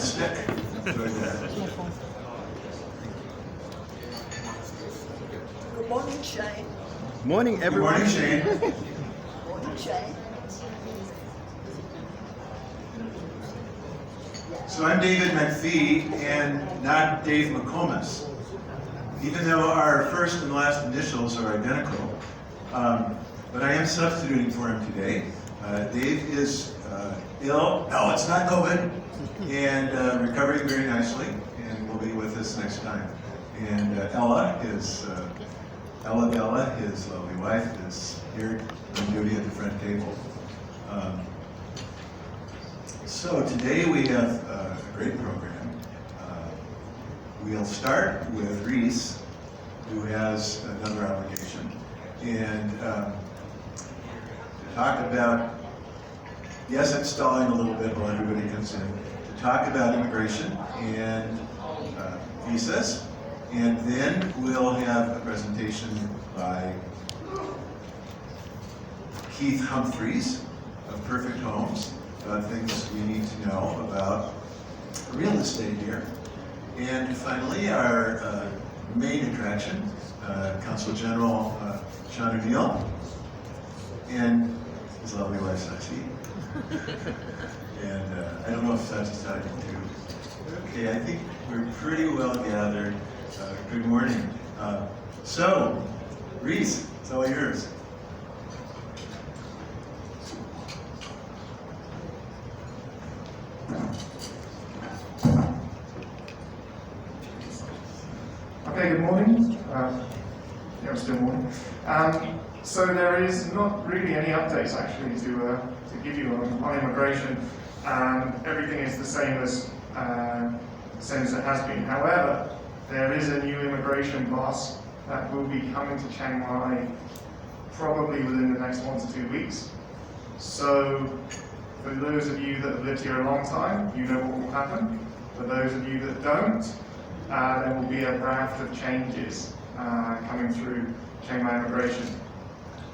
stick. Enjoyed that. Good morning, Shane. Morning, everyone. Good morning, Shane. Morning, Shane. So I'm David McPhee and not Dave McComas. Even though our first and last initials are identical, but I am substituting for him today. Dave is ill. No, it's not COVID. And recovering very nicely, and will be with us next time. And Ella, his lovely wife, is here on duty at the front table. So today we have a great program. We'll start with Reese, who has another obligation, and to talk about, yes, I'm stalling a little bit while everybody comes in, to talk about immigration and visas, and then we'll have a presentation by Keith Humphreys of Perfect Homes about things you need to know about real estate here. And finally, our main attraction, Consul General Sean O'Neill and his lovely wife, Sachi. And I don't know if Sachi's talking too. Okay, I think we're pretty well gathered. Good morning. So, Reese, it's all yours. Okay, good morning. Yeah, it's still morning. So there is not really any updates actually to give you on immigration. Everything is the same as it has been. However, there is a new immigration boss that will be coming to Chiang Mai probably within the next 1 to 2 weeks. So for those of you that have lived here a long time, you know what will happen. For those of you that don't, there will be a raft of changes coming through Chiang Mai immigration.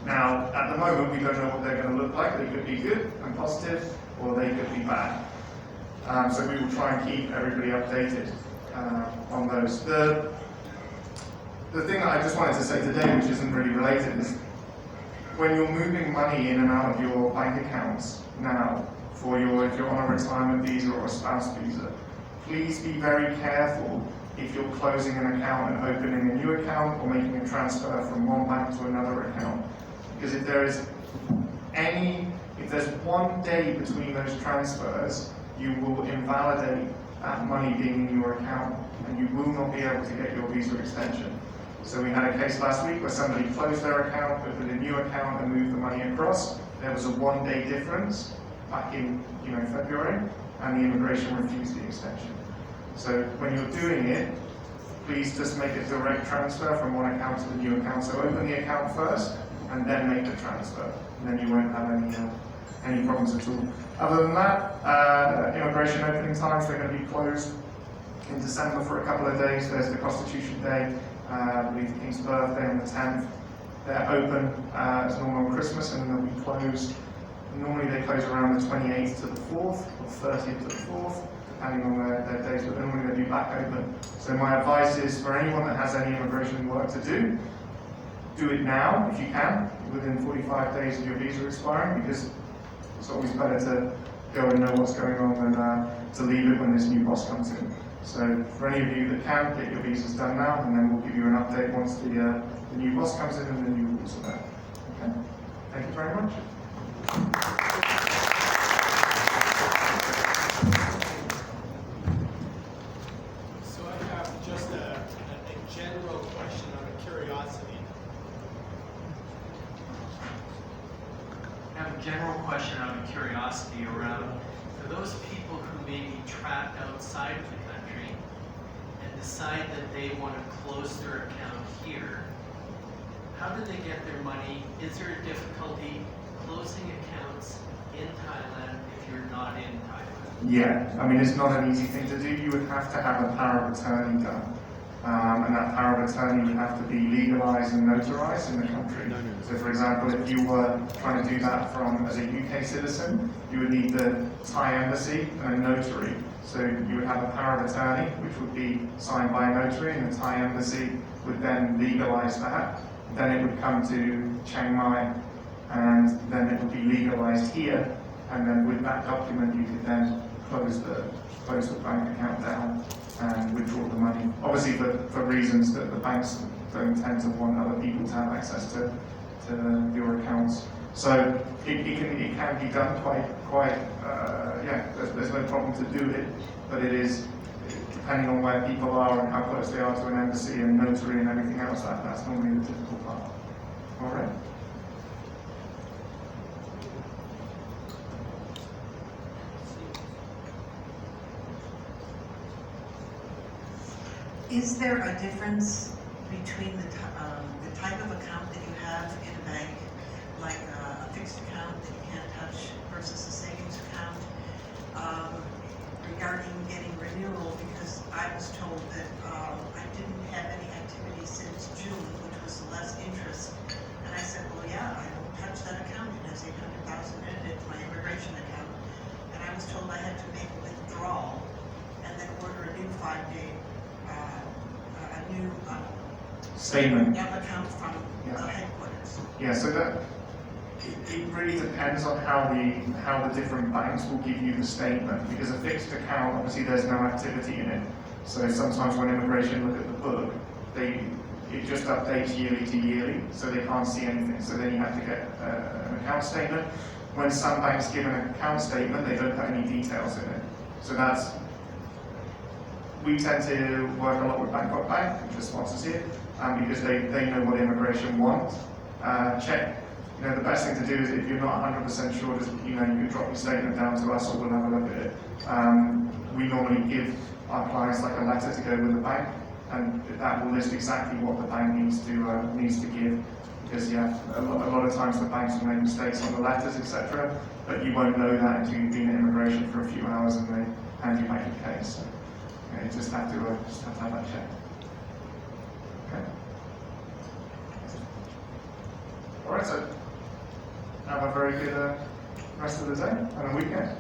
Now, at the moment, we don't know what they're going to look like. They could be good and positive, or they could be bad. So we will try and keep everybody updated on those. The thing that I just wanted to say today, which isn't really related, is when you're moving money in and out of your bank accounts now, if you're on a retirement visa or a spouse visa, please be very careful if you're closing an account and opening a new account or making a transfer from one bank to another account. Because if there's 1 day between those transfers, you will invalidate that money being in your account and you will not be able to get your visa extension. So we had a case last week where somebody closed their account, opened a new account and moved the money across. There was a 1 day difference back in February, and the immigration refused the extension. So when you're doing it, please just make a direct transfer from one account to the new account. So open the account first and then make the transfer. And then you won't have any problems at all. Other than that, immigration opening times, they're going to be closed in December for a couple of days. There's the Constitution Day, I believe the King's birthday on the 10th. They're open as normal on Christmas, and then they'll be closed. Normally they close around the 28th to the 4th, or 30th to the 4th, depending on their days, but normally they'll be back open. So my advice is for anyone that has any immigration work to do it now if you can, within 45 days of your visa expiring, because it's always better to go and know what's going on than to leave it when this new boss comes in. So for any of you that can, get your visas done now, and then we'll give you an update once the new boss comes in and the new rules are there. Okay? Thank you very much. So I have just a general question out of curiosity. I have a general question out of curiosity around, for those people who may be trapped outside of the country and decide that they want to close their account here, how do they get their money? Is there a difficulty closing accounts in Thailand if you're not in Thailand? Yeah, I mean, it's not an easy thing to do. You would have to have a power of attorney done. and that power of attorney would have to be legalized and notarized in the country. So for example, if you were trying to do that as a UK citizen, you would need the Thai embassy and a notary. So you would have a power of attorney, which would be signed by a notary, and the Thai embassy would then legalize that. Then it would come to Chiang Mai, and then it would be legalized here, and then with that document you could then close the bank account down and withdraw the money. Obviously for reasons that the banks don't tend to want other people to have access to your accounts. So it can be done quite there's no problem to do it, but it is, depending on where people are and how close they are to an embassy and notary and everything else, that's normally the difficult part. All right. Is there a difference between the type of account that you have in a bank, like a fixed account that you can't touch versus a savings account, regarding getting renewal? Because I was told that I didn't have any activity since June, which was less interest. And I said, well, yeah, I don't touch that account. It has 800,000 in it. It's my immigration account. And I was told I had to make a withdrawal and then order a new 5-day new Statement. account from the headquarters. Yeah, so that it really depends on how the different banks will give you the statement, because a fixed account, obviously there's no activity in it. So sometimes when immigration look at the book, it just updates yearly to yearly, so they can't see anything. So then you have to get an account statement. When some banks give an account statement, they don't put any details in it. So we tend to work a lot with BANGKOK Bank, which is sponsors here, because they know what immigration want. Check, the best thing to do is, if you're not 100% sure, just, you can drop your statement down to us, or we'll have a look at it. We normally give our clients like a letter to go with the bank, and that will list exactly what the bank needs to give. Because a lot of times the banks will make mistakes on the letters, etc. But you won't know that until you've been in immigration for a few hours and they hand you back your case. So, you just have to have that checked. Okay. All right. So have a very good rest of the day and a weekend.